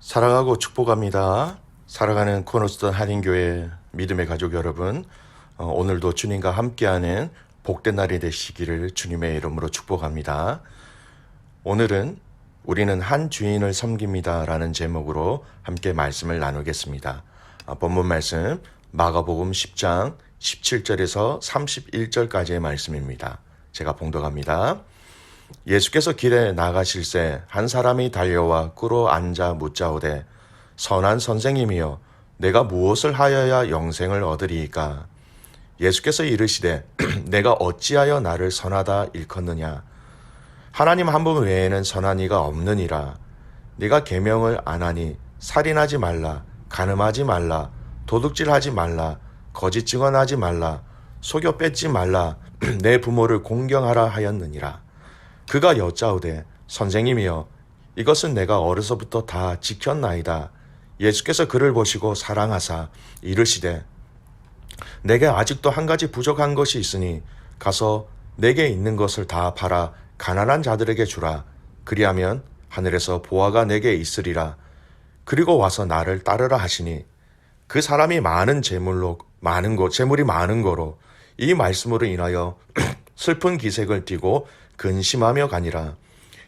사랑하고 축복합니다. 살아가는 코너스턴 한인교회 믿음의 가족 여러분, 오늘도 주님과 함께하는 복된 날이 되시기를 주님의 이름으로 축복합니다. 오늘은 우리는 한 주인을 섬깁니다 라는 제목으로 함께 말씀을 나누겠습니다. 본문 말씀 마가복음 10장 17절에서 31절까지의 말씀입니다. 제가 봉독합니다. 예수께서 길에 나가실새 한 사람이 달려와 꿇어 앉아 묻자오되 선한 선생님이여 내가 무엇을 하여야 영생을 얻으리이까. 예수께서 이르시되 내가 어찌하여 나를 선하다 일컫느냐. 하나님 한 분 외에는 선한 이가 없느니라. 네가 계명을 안 하니 살인하지 말라, 간음하지 말라, 도둑질하지 말라, 거짓 증언하지 말라, 속여 뺏지 말라, 내 부모를 공경하라 하였느니라. 그가 여짜오되 선생님이여 이것은 내가 어려서부터 다 지켰나이다. 예수께서 그를 보시고 사랑하사 이르시되 내게 아직도 한 가지 부족한 것이 있으니 가서 내게 있는 것을 다 팔아 가난한 자들에게 주라. 그리하면 하늘에서 보화가 내게 있으리라. 그리고 와서 나를 따르라 하시니 그 사람이 재물이 많은 거로 이 말씀으로 인하여 슬픈 기색을 띠고 근심하며 가니라.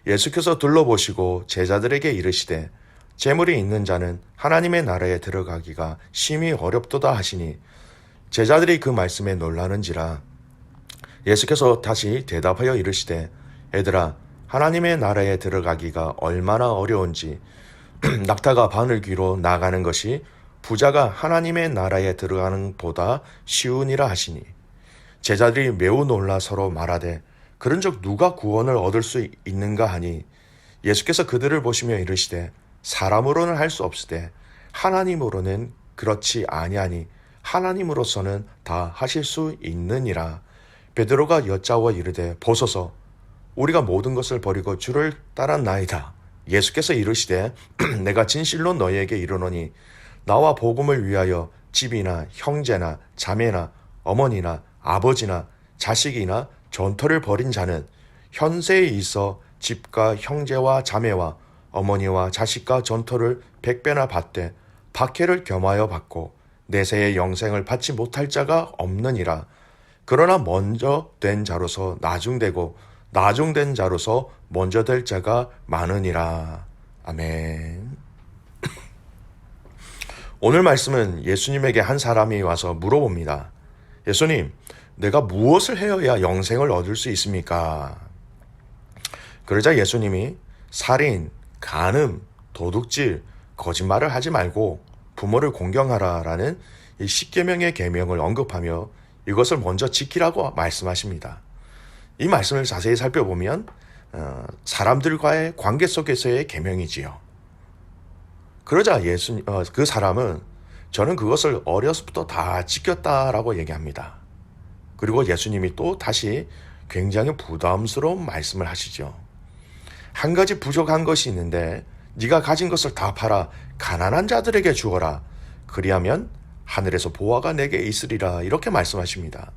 예수께서 둘러보시고 제자들에게 이르시되 재물이 있는 자는 하나님의 나라에 들어가기가 심히 어렵도다 하시니 제자들이 그 말씀에 놀라는지라. 예수께서 다시 대답하여 이르시되 애들아 하나님의 나라에 들어가기가 얼마나 어려운지 낙타가 바늘귀로 나가는 것이 부자가 하나님의 나라에 들어가는 보다 쉬우니라 하시니 제자들이 매우 놀라 서로 말하되 그런즉 누가 구원을 얻을 수 있는가 하니 예수께서 그들을 보시며 이르시되 사람으로는 할 수 없으되 하나님으로는 그렇지 아니하니 하나님으로서는 다 하실 수 있느니라. 베드로가 여짜와 이르되 보소서 우리가 모든 것을 버리고 주를 따랐나이다. 예수께서 이르시되 내가 진실로 너희에게 이르노니 나와 복음을 위하여 집이나 형제나 자매나 어머니나 아버지나 자식이나 전토를 벌인 자는 현세에 있어 집과 형제와 자매와 어머니와 자식과 전토를 100배나 받되 박해를 겸하여 받고 내세의 영생을 받지 못할 자가 없느니라. 그러나 먼저 된 자로서 나중되고 나중된 자로서 먼저 될 자가 많으니라. 아멘. 오늘 말씀은 예수님에게 한 사람이 와서 물어봅니다. 예수님, 내가 무엇을 해야 영생을 얻을 수 있습니까? 그러자 예수님이 살인, 간음, 도둑질, 거짓말을 하지 말고 부모를 공경하라라는 이 10계명의 계명을 언급하며 이것을 먼저 지키라고 말씀하십니다. 이 말씀을 자세히 살펴보면 사람들과의 관계 속에서의 계명이지요. 그러자 그 사람은 저는 그것을 어려서부터 다 지켰다라고 얘기합니다. 그리고 예수님이 또 다시 굉장히 부담스러운 말씀을 하시죠. 한 가지 부족한 것이 있는데 네가 가진 것을 다 팔아 가난한 자들에게 주어라. 그리하면 하늘에서 보화가 내게 있으리라. 이렇게 말씀하십니다.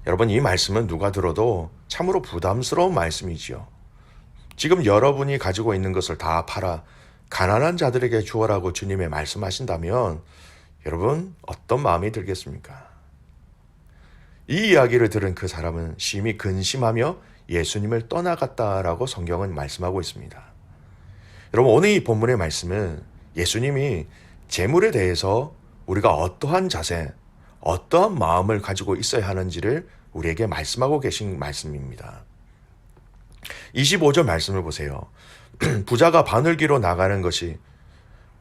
여러분, 이 말씀은 누가 들어도 참으로 부담스러운 말씀이지요. 지금 여러분이 가지고 있는 것을 다 팔아 가난한 자들에게 주어라고 주님이 말씀하신다면 여러분 어떤 마음이 들겠습니까? 이 이야기를 들은 그 사람은 심히 근심하며 예수님을 떠나갔다라고 성경은 말씀하고 있습니다. 여러분, 오늘 이 본문의 말씀은 예수님이 재물에 대해서 우리가 어떠한 자세, 어떠한 마음을 가지고 있어야 하는지를 우리에게 말씀하고 계신 말씀입니다. 25절 말씀을 보세요. 부자가 바늘귀로 나가는 것이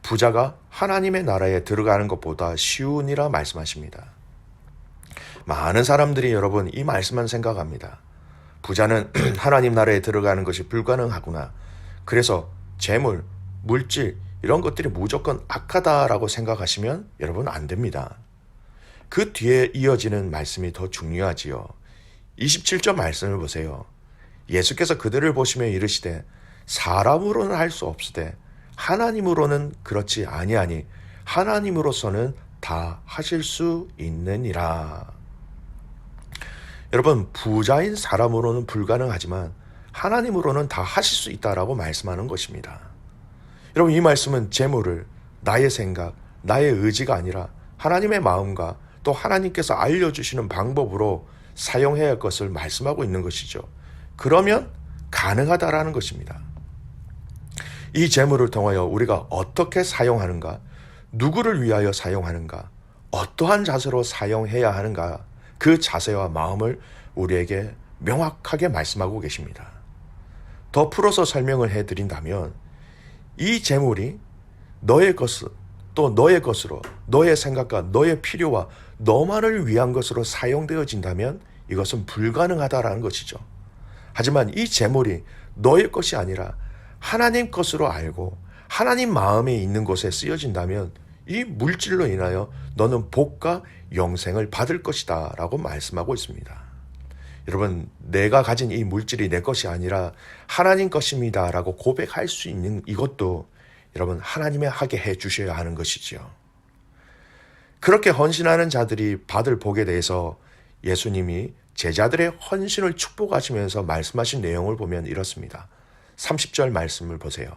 부자가 하나님의 나라에 들어가는 것보다 쉬우니라 말씀하십니다. 많은 사람들이 여러분 이 말씀만 생각합니다. 부자는 하나님 나라에 들어가는 것이 불가능하구나. 그래서 재물, 물질 이런 것들이 무조건 악하다라고 생각하시면 여러분 안 됩니다. 그 뒤에 이어지는 말씀이 더 중요하지요. 27절 말씀을 보세요. 예수께서 그들을 보시며 이르시되 사람으로는 할 수 없으되 하나님으로는 그렇지 아니하니 하나님으로서는 다 하실 수 있느니라. 여러분, 부자인 사람으로는 불가능하지만 하나님으로는 다 하실 수 있다라고 말씀하는 것입니다. 여러분, 이 말씀은 재물을 나의 생각, 나의 의지가 아니라 하나님의 마음과 또 하나님께서 알려주시는 방법으로 사용해야 할 것을 말씀하고 있는 것이죠. 그러면 가능하다라는 것입니다. 이 재물을 통하여 우리가 어떻게 사용하는가, 누구를 위하여 사용하는가, 어떠한 자세로 사용해야 하는가, 그 자세와 마음을 우리에게 명확하게 말씀하고 계십니다. 더 풀어서 설명을 해드린다면 이 재물이 너의 것을 또 너의 것으로, 너의 생각과 너의 필요와 너만을 위한 것으로 사용되어진다면 이것은 불가능하다라는 것이죠. 하지만 이 재물이 너의 것이 아니라 하나님 것으로 알고 하나님 마음에 있는 곳에 쓰여진다면 이 물질로 인하여 너는 복과 영생을 받을 것이다 라고 말씀하고 있습니다. 여러분, 내가 가진 이 물질이 내 것이 아니라 하나님 것입니다 라고 고백할 수 있는 이것도 여러분, 하나님의 하게 해 주셔야 하는 것이지요. 그렇게 헌신하는 자들이 받을 복에 대해서 예수님이 제자들의 헌신을 축복하시면서 말씀하신 내용을 보면 이렇습니다. 30절 말씀을 보세요.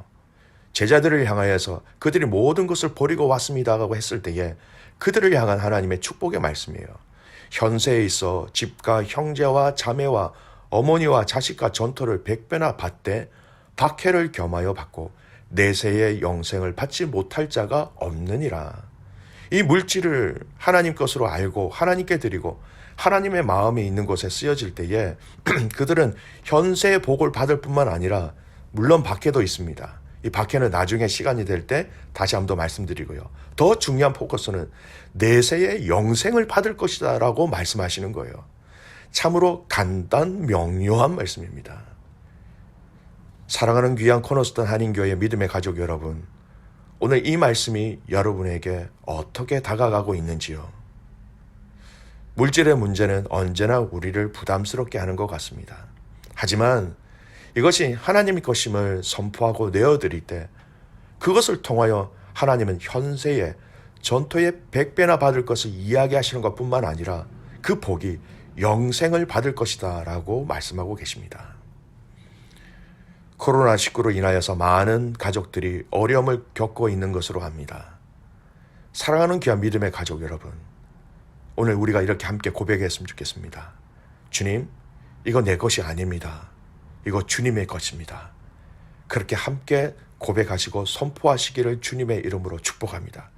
제자들을 향하여서 그들이 모든 것을 버리고 왔습니다라고 했을 때에 그들을 향한 하나님의 축복의 말씀이에요. 현세에 있어 집과 형제와 자매와 어머니와 자식과 전토를 100배나 받되 박해를 겸하여 받고 내세의 영생을 받지 못할 자가 없느니라. 이 물질을 하나님 것으로 알고 하나님께 드리고 하나님의 마음에 있는 곳에 쓰여질 때에 그들은 현세의 복을 받을 뿐만 아니라 물론 박해도 있습니다. 이 박해는 나중에 시간이 될 때 다시 한번 더 말씀드리고요. 더 중요한 포커스는 내세의 영생을 받을 것이다 라고 말씀하시는 거예요. 참으로 간단 명료한 말씀입니다. 사랑하는 귀한 코너스턴 한인교회 믿음의 가족 여러분, 오늘 이 말씀이 여러분에게 어떻게 다가가고 있는지요? 물질의 문제는 언제나 우리를 부담스럽게 하는 것 같습니다. 하지만 이것이 하나님의 것임을 선포하고 내어드릴 때 그것을 통하여 하나님은 현세에 전토의 100배나 받을 것을 이야기하시는 것뿐만 아니라 그 복이 영생을 받을 것이다 라고 말씀하고 계십니다. 코로나19로 인하여서 많은 가족들이 어려움을 겪고 있는 것으로 압니다. 사랑하는 귀한 믿음의 가족 여러분, 오늘 우리가 이렇게 함께 고백했으면 좋겠습니다. 주님, 이거 내 것이 아닙니다. 이거 주님의 것입니다. 그렇게 함께 고백하시고 선포하시기를 주님의 이름으로 축복합니다.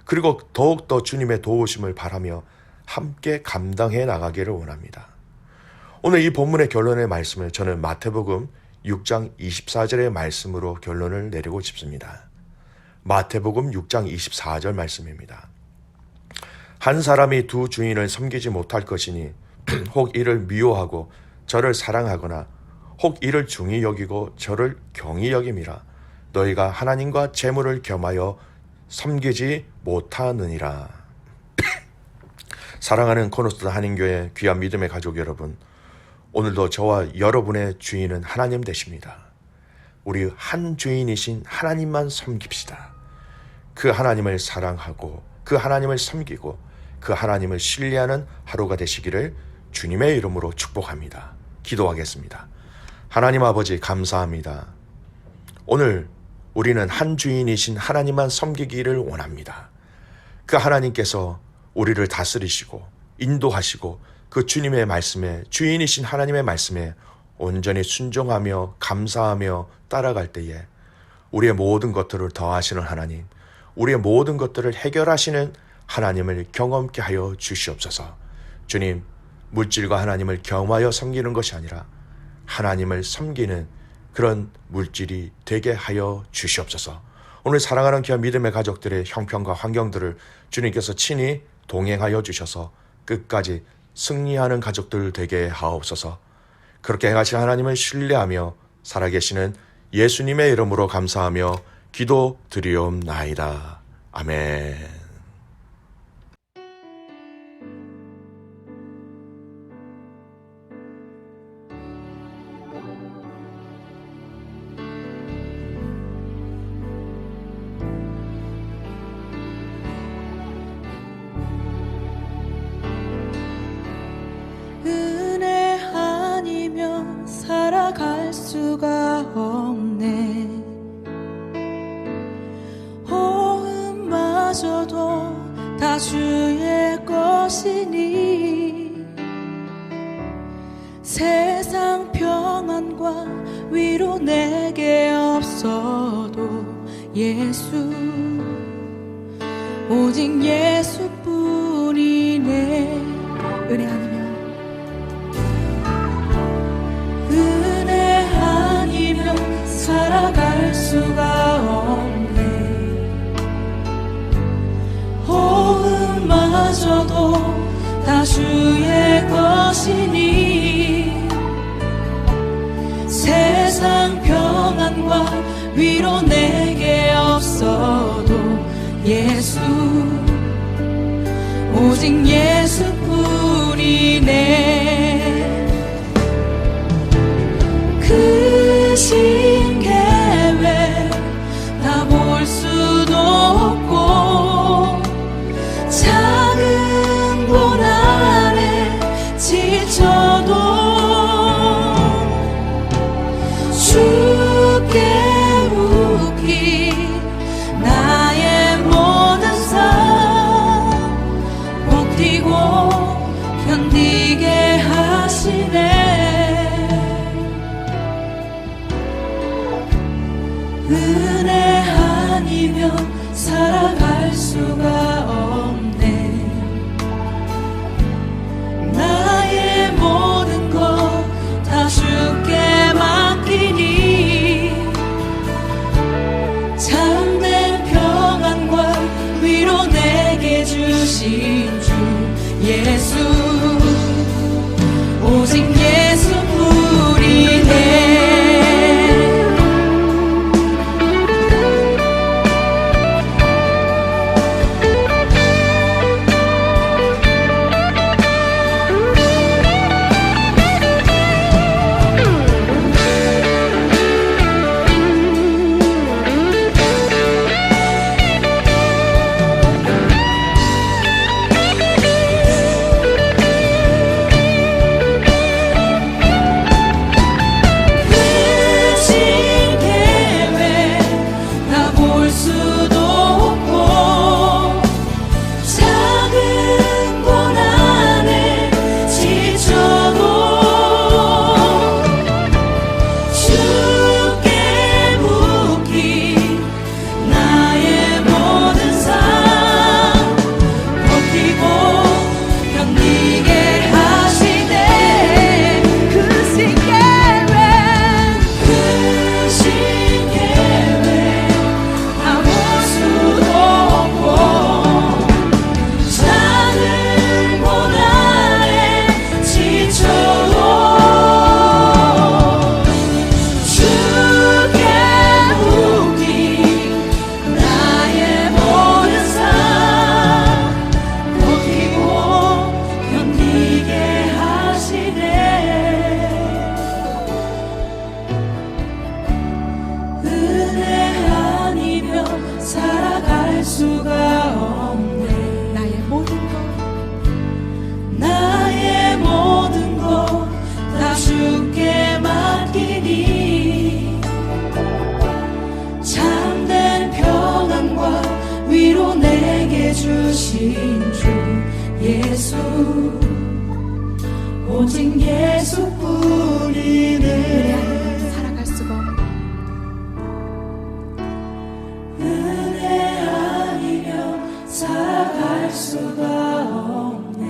그리고 더욱더 주님의 도우심을 바라며 함께 감당해 나가기를 원합니다. 오늘 이 본문의 결론의 말씀을 저는 마태복음 6장 24절의 말씀으로 결론을 내리고 싶습니다. 마태복음 6장 24절 말씀입니다. 한 사람이 두 주인을 섬기지 못할 것이니 혹 이를 미워하고 저를 사랑하거나 혹 이를 중히 여기고 저를 경히 여김이라. 너희가 하나님과 재물을 겸하여 섬기지 못하느니라. 사랑하는 코너스턴 한인교회 귀한 믿음의 가족 여러분, 오늘도 저와 여러분의 주인은 하나님 되십니다. 우리 한 주인이신 하나님만 섬깁시다. 그 하나님을 사랑하고 그 하나님을 섬기고 그 하나님을 신뢰하는 하루가 되시기를 주님의 이름으로 축복합니다. 기도하겠습니다. 하나님 아버지 감사합니다. 오늘 우리는 한 주인이신 하나님만 섬기기를 원합니다. 그 하나님께서 우리를 다스리시고 인도하시고 그 주님의 말씀에, 주인이신 하나님의 말씀에 온전히 순종하며 감사하며 따라갈 때에 우리의 모든 것들을 더하시는 하나님, 우리의 모든 것들을 해결하시는 하나님을 경험케 하여 주시옵소서. 주님, 물질과 하나님을 겸하여 섬기는 것이 아니라 하나님을 섬기는 그런 물질이 되게 하여 주시옵소서. 오늘 사랑하는 귀한 믿음의 가족들의 형편과 환경들을 주님께서 친히 동행하여 주셔서 끝까지 승리하는 가족들 되게 하옵소서. 그렇게 행하신 하나님을 신뢰하며 살아계시는 예수님의 이름으로 감사하며 기도드리옵나이다. 아멘. 은혜 아니면 살아갈 수가 없네. 호흡마저도 다 주의 것이니 세상 평안과 위로 내게 없어도 예수 오직 예수뿐이네. 은혜 아니면 살아갈 수가 없네. 호흡마저도 다 주의 것이니 세상 평안과 위로 내게 없어도 예수 오직 예수뿐이네. 크신 계획 다 볼 수도 없고 작은 고난에 지쳐도 주께 묻기 나의 모든 삶 버티고 견디게 하시네. 은혜 아니면 살아갈 수가 없네. 나의 모든 것 다 주께 맡기니 참된 평안과 위로 내게 주신 주 예수 오직 예수뿐이네. 주신 주 예수 오직 예수뿐이네. 살아갈 수가 없네. 은혜 아니면 살아갈 수가 없네.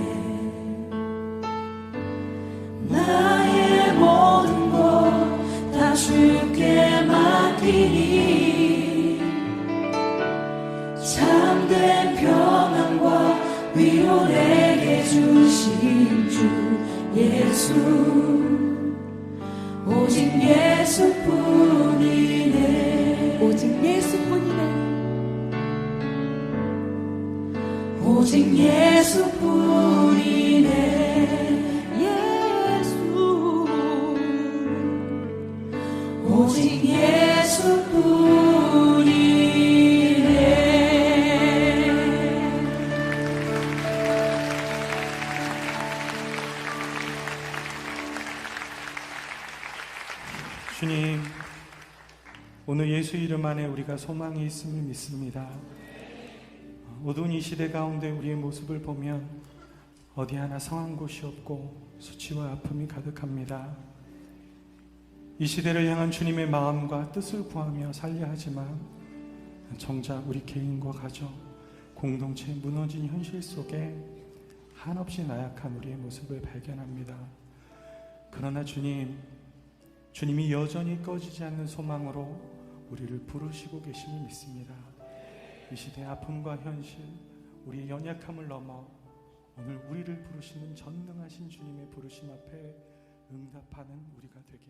나의 모든 것 다 주께 맡기니 참된 평안과 위로 내게 주신 주 예수 오직 예수뿐이네. 오직 예수뿐이네. 오직 예수뿐이네. 예수 오직 예수뿐이네. 주님, 오늘 예수 이름 안에 우리가 소망이 있음을 믿습니다. 어두운 이 시대 가운데 우리의 모습을 보면 어디 하나 성한 곳이 없고 수치와 아픔이 가득합니다. 이 시대를 향한 주님의 마음과 뜻을 구하며 살려 하지만 정작 우리 개인과 가정, 공동체의 무너진 현실 속에 한없이 나약한 우리의 모습을 발견합니다. 그러나 주님이 여전히 꺼지지 않는 소망으로 우리를 부르시고 계심을 믿습니다. 이 시대의 아픔과 현실, 우리의 연약함을 넘어 오늘 우리를 부르시는 전능하신 주님의 부르심 앞에 응답하는 우리가 되게